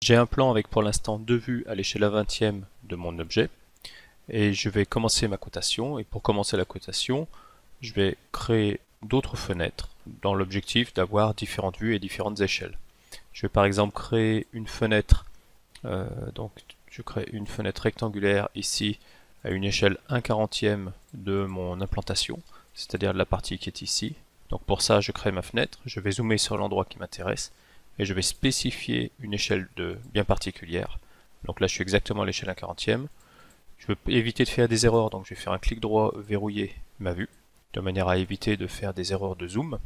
J'ai un plan avec pour l'instant deux vues à l'échelle 1/20 de mon objet et je vais commencer ma cotation. Et pour commencer la cotation, je vais créer d'autres fenêtres dans l'objectif d'avoir différentes vues et différentes échelles. Je vais par exemple créer une fenêtre, donc je crée une fenêtre rectangulaire ici à une échelle 1/40 de mon implantation, c'est-à-dire de la partie qui est ici. Donc pour ça, je crée ma fenêtre, je vais zoomer sur l'endroit qui m'intéresse et je vais spécifier une échelle bien particulière. Donc là, je suis exactement à l'échelle 1/40. Je veux éviter de faire des erreurs, donc je vais faire un clic droit, verrouiller ma vue, de manière à éviter de faire des erreurs de zoom.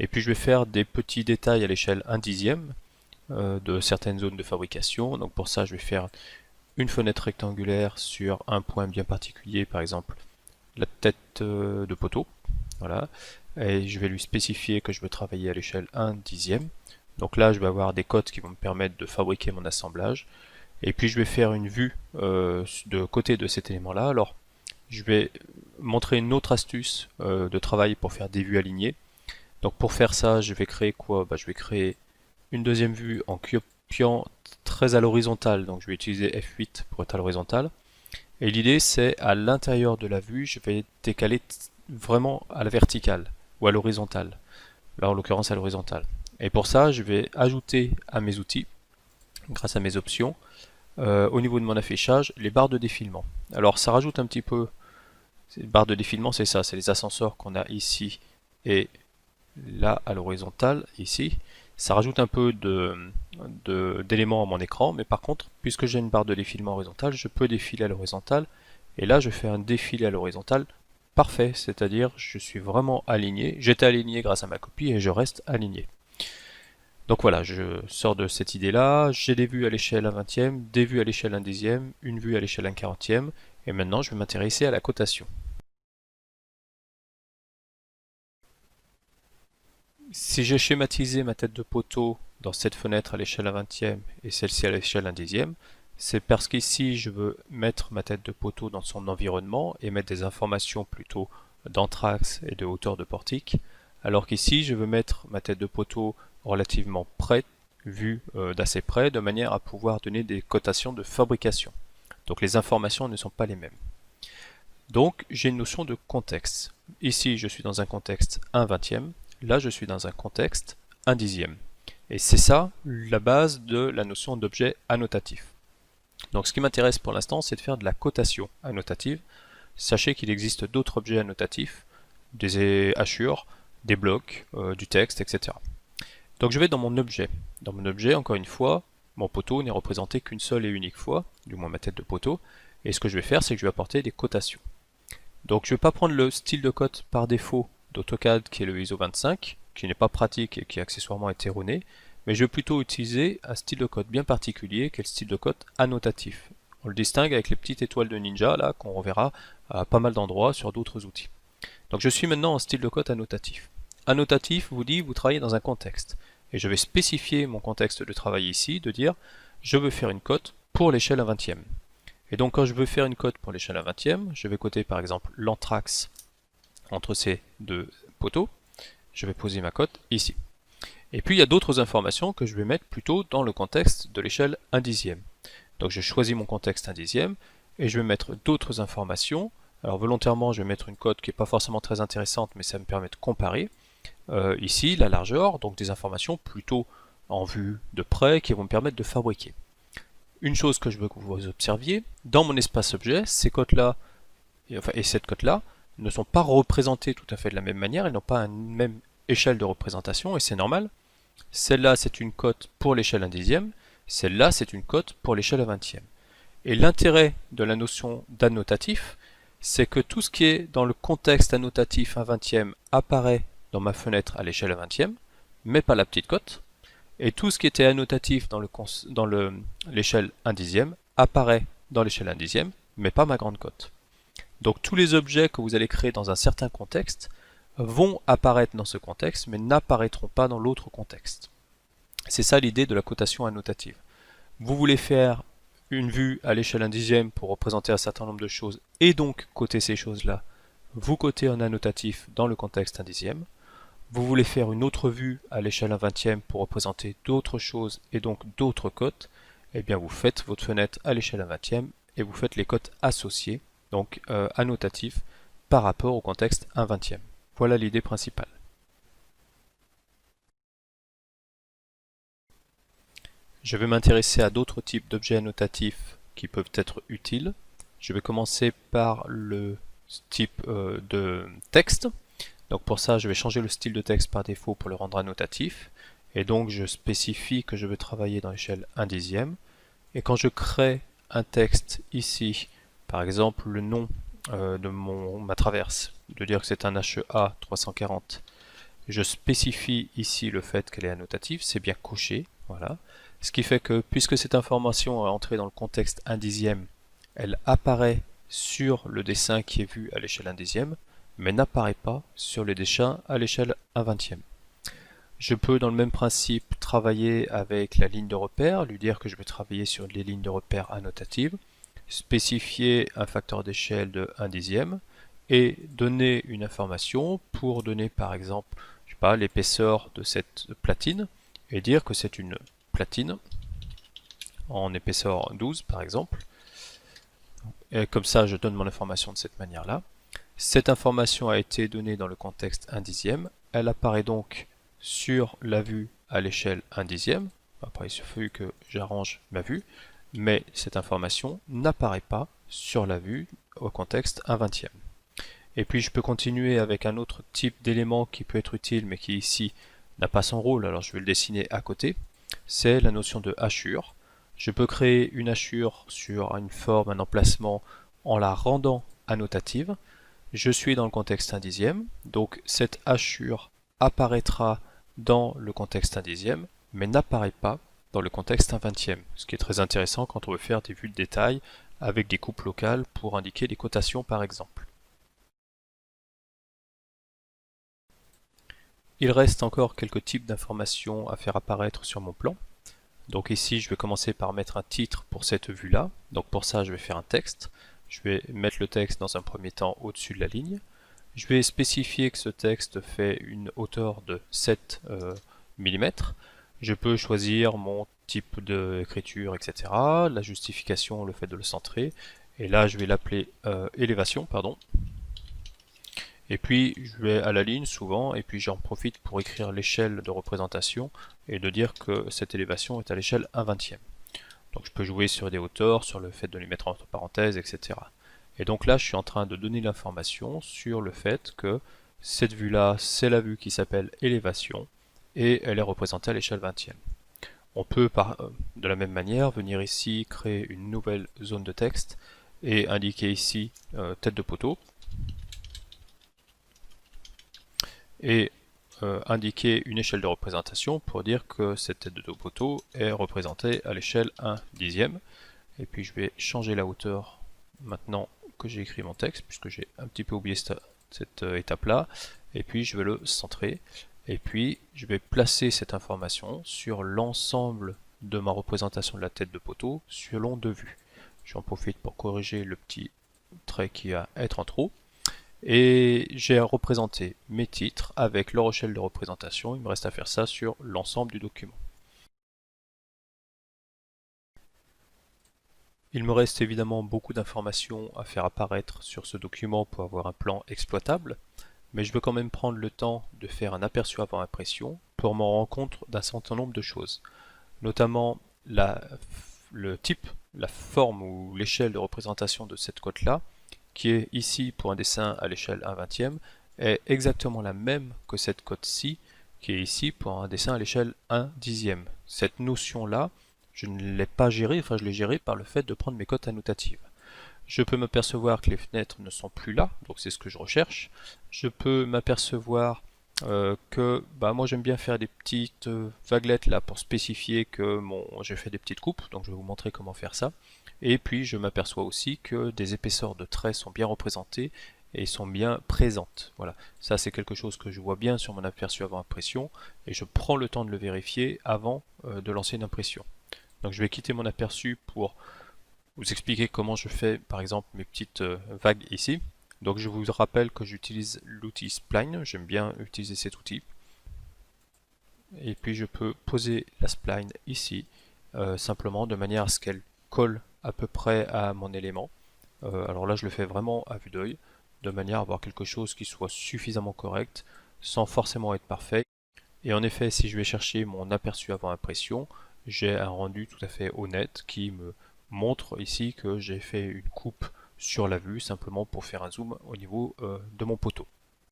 Et puis je vais faire des petits détails à l'échelle 1/10 de certaines zones de fabrication. Donc pour ça, je vais faire une fenêtre rectangulaire sur un point bien particulier, par exemple la tête de poteau. Voilà. Et je vais lui spécifier que je veux travailler à l'échelle 1/10. Donc là, je vais avoir des codes qui vont me permettre de fabriquer mon assemblage. Et puis je vais faire une vue de côté de cet élément-là. Alors, je vais montrer une autre astuce de travail pour faire des vues alignées. Donc pour faire ça, je vais créer quoi? Je vais créer une deuxième vue en copiant très à l'horizontale. Donc je vais utiliser F8 pour être à l'horizontale. Et l'idée, c'est à l'intérieur de la vue, je vais décaler vraiment à la verticale ou à l'horizontale. Là, en l'occurrence, à l'horizontale. Et pour ça, je vais ajouter à mes outils, grâce à mes options, au niveau de mon affichage, les barres de défilement. Alors, ça rajoute un petit peu. Les barres de défilement, c'est ça, c'est les ascenseurs qu'on a ici et là à l'horizontale, ici. Ça rajoute un peu d'éléments à mon écran, mais par contre, puisque j'ai une barre de défilement horizontale, je peux défiler à l'horizontale. Et là, je fais un défilé à l'horizontale parfait, c'est-à-dire je suis vraiment aligné. J'étais aligné grâce à ma copie et je reste aligné. Donc voilà, je sors de cette idée-là, j'ai des vues à l'échelle 1/20, des vues à l'échelle 1/10, une vue à l'échelle 1/40, et maintenant je vais m'intéresser à la cotation. Si j'ai schématisé ma tête de poteau dans cette fenêtre à l'échelle 1/20 et celle-ci à l'échelle 1/10, c'est parce qu'ici je veux mettre ma tête de poteau dans son environnement et mettre des informations plutôt d'anthrax et de hauteur de portique, alors qu'ici je veux mettre ma tête de poteau relativement près, vue d'assez près, de manière à pouvoir donner des cotations de fabrication. Donc les informations ne sont pas les mêmes. Donc j'ai une notion de contexte. Ici je suis dans un contexte 1/20, là je suis dans un contexte 1/10. Et c'est ça la base de la notion d'objet annotatif. Donc ce qui m'intéresse pour l'instant, c'est de faire de la cotation annotative. Sachez qu'il existe d'autres objets annotatifs, des hachures, des blocs, du texte, etc. Donc je vais dans mon objet. Dans mon objet, encore une fois, mon poteau n'est représenté qu'une seule et unique fois, du moins ma tête de poteau. Et ce que je vais faire, c'est que je vais apporter des cotations. Donc je ne vais pas prendre le style de cote par défaut d'AutoCAD qui est le ISO 25, qui n'est pas pratique et qui accessoirement est erroné, mais je vais plutôt utiliser un style de cote bien particulier qui est le style de cote annotatif. On le distingue avec les petites étoiles de ninja là qu'on reverra à pas mal d'endroits sur d'autres outils. Donc je suis maintenant en style de cote annotatif. Annotatif vous dit vous travaillez dans un contexte. Et je vais spécifier mon contexte de travail ici, de dire je veux faire une cote pour l'échelle 1/20. Et donc quand je veux faire une cote pour l'échelle 1/20, je vais coter par exemple l'anthrax entre ces deux poteaux. Je vais poser ma cote ici. Et puis il y a d'autres informations que je vais mettre plutôt dans le contexte de l'échelle 1/10. Donc je choisis mon contexte 1/10 et je vais mettre d'autres informations. Alors volontairement je vais mettre une cote qui n'est pas forcément très intéressante, mais ça me permet de comparer. Ici la largeur, donc des informations plutôt en vue de près qui vont me permettre de fabriquer. Une chose que je veux que vous observiez, dans mon espace objet, ces cotes-là et cette cote-là ne sont pas représentées tout à fait de la même manière, elles n'ont pas une même échelle de représentation et c'est normal. Celle-là c'est une cote pour l'échelle 1/10, celle-là c'est une cote pour l'échelle 1/20. Et l'intérêt de la notion d'annotatif, c'est que tout ce qui est dans le contexte annotatif 1/20 apparaît dans ma fenêtre à l'échelle 1/20, mais pas la petite cote. Et tout ce qui était annotatif dans l'échelle 1/10 apparaît dans l'échelle 1/10, mais pas ma grande cote. Donc tous les objets que vous allez créer dans un certain contexte vont apparaître dans ce contexte, mais n'apparaîtront pas dans l'autre contexte. C'est ça l'idée de la cotation annotative. Vous voulez faire une vue à l'échelle 1/10 pour représenter un certain nombre de choses, et donc coter ces choses-là, vous cotez en annotatif dans le contexte 1/10. Vous voulez faire une autre vue à l'échelle 1/20 pour représenter d'autres choses et donc d'autres cotes, eh bien vous faites votre fenêtre à l'échelle 1/20 et vous faites les cotes associées, donc annotatifs, par rapport au contexte 1/20. Voilà l'idée principale. Je vais m'intéresser à d'autres types d'objets annotatifs qui peuvent être utiles. Je vais commencer par le type de texte. Donc pour ça, je vais changer le style de texte par défaut pour le rendre annotatif. Et donc je spécifie que je veux travailler dans l'échelle 1/10. Et quand je crée un texte ici, par exemple le nom de ma traverse, de dire que c'est un HEA 340, je spécifie ici le fait qu'elle est annotative, c'est bien coché, voilà. Ce qui fait que puisque cette information est entrée dans le contexte 1/10, elle apparaît sur le dessin qui est vu à l'échelle 1/10, mais n'apparaît pas sur les dessins à l'échelle 1/20. Je peux dans le même principe travailler avec la ligne de repère, lui dire que je vais travailler sur les lignes de repère annotatives, spécifier un facteur d'échelle de 1/10 et donner une information pour donner par exemple, je sais pas, l'épaisseur de cette platine et dire que c'est une platine en épaisseur 12 par exemple. Et comme ça, je donne mon information de cette manière-là. Cette information a été donnée dans le contexte 1/10. Elle apparaît donc sur la vue à l'échelle 1/10. Après, il suffit que j'arrange ma vue, mais cette information n'apparaît pas sur la vue au contexte 1/20. Et puis je peux continuer avec un autre type d'élément qui peut être utile, mais qui ici n'a pas son rôle, alors je vais le dessiner à côté. C'est la notion de hachure. Je peux créer une hachure sur une forme, un emplacement, en la rendant annotative. Je suis dans le contexte 1/10, donc cette hachure apparaîtra dans le contexte 1/10, mais n'apparaît pas dans le contexte 1/20, ce qui est très intéressant quand on veut faire des vues de détail avec des coupes locales pour indiquer des cotations par exemple. Il reste encore quelques types d'informations à faire apparaître sur mon plan. Donc ici, je vais commencer par mettre un titre pour cette vue-là. Donc pour ça, je vais faire un texte. Je vais mettre le texte dans un premier temps au-dessus de la ligne. Je vais spécifier que ce texte fait une hauteur de 7 mm. Je peux choisir mon type d'écriture, etc. La justification, le fait de le centrer. Et là, je vais l'appeler élévation, pardon. Et puis je vais à la ligne souvent, et puis j'en profite pour écrire l'échelle de représentation et de dire que cette élévation est à l'échelle 1/20. Donc je peux jouer sur des hauteurs, sur le fait de les mettre entre parenthèses, etc. Et donc là je suis en train de donner l'information sur le fait que cette vue-là, c'est la vue qui s'appelle élévation, et elle est représentée à l'échelle 20e. On peut de la même manière venir ici créer une nouvelle zone de texte et indiquer ici tête de poteau, et indiquer une échelle de représentation pour dire que cette tête de poteau est représentée à l'échelle 1/10. Et puis je vais changer la hauteur maintenant que j'ai écrit mon texte, puisque j'ai un petit peu oublié cette étape-là. Et puis je vais le centrer. Et puis je vais placer cette information sur l'ensemble de ma représentation de la tête de poteau selon deux vues. J'en profite pour corriger le petit trait qui va être en trop. Et j'ai représenté mes titres avec leur échelle de représentation. Il me reste à faire ça sur l'ensemble du document. Il me reste évidemment beaucoup d'informations à faire apparaître sur ce document pour avoir un plan exploitable, mais je veux quand même prendre le temps de faire un aperçu avant impression pour me rendre compte d'un certain nombre de choses, notamment le type, la forme ou l'échelle de représentation de cette cote-là, qui est ici pour un dessin à l'échelle 1/20, est exactement la même que cette cote-ci, qui est ici pour un dessin à l'échelle 1/10. Cette notion-là, je ne l'ai pas gérée, enfin je l'ai gérée par le fait de prendre mes cotes annotatives. Je peux m'apercevoir que les fenêtres ne sont plus là, donc c'est ce que je recherche. Je peux m'apercevoir que moi j'aime bien faire des petites vaguelettes là pour spécifier que j'ai fait des petites coupes, donc je vais vous montrer comment faire ça. Et puis je m'aperçois aussi que des épaisseurs de traits sont bien représentées et sont bien présentes. Voilà, ça c'est quelque chose que je vois bien sur mon aperçu avant impression et je prends le temps de le vérifier avant de lancer une impression. Donc je vais quitter mon aperçu pour vous expliquer comment je fais par exemple mes petites vagues ici. Donc je vous rappelle que j'utilise l'outil Spline, j'aime bien utiliser cet outil. et puis je peux poser la spline ici, simplement de manière à ce qu'elle colle à peu près à mon élément. Alors là je le fais vraiment à vue d'œil, de manière à avoir quelque chose qui soit suffisamment correct, sans forcément être parfait. Et en effet, si je vais chercher mon aperçu avant impression, j'ai un rendu tout à fait honnête qui me montre ici que j'ai fait une coupe sur la vue simplement pour faire un zoom au niveau de mon poteau.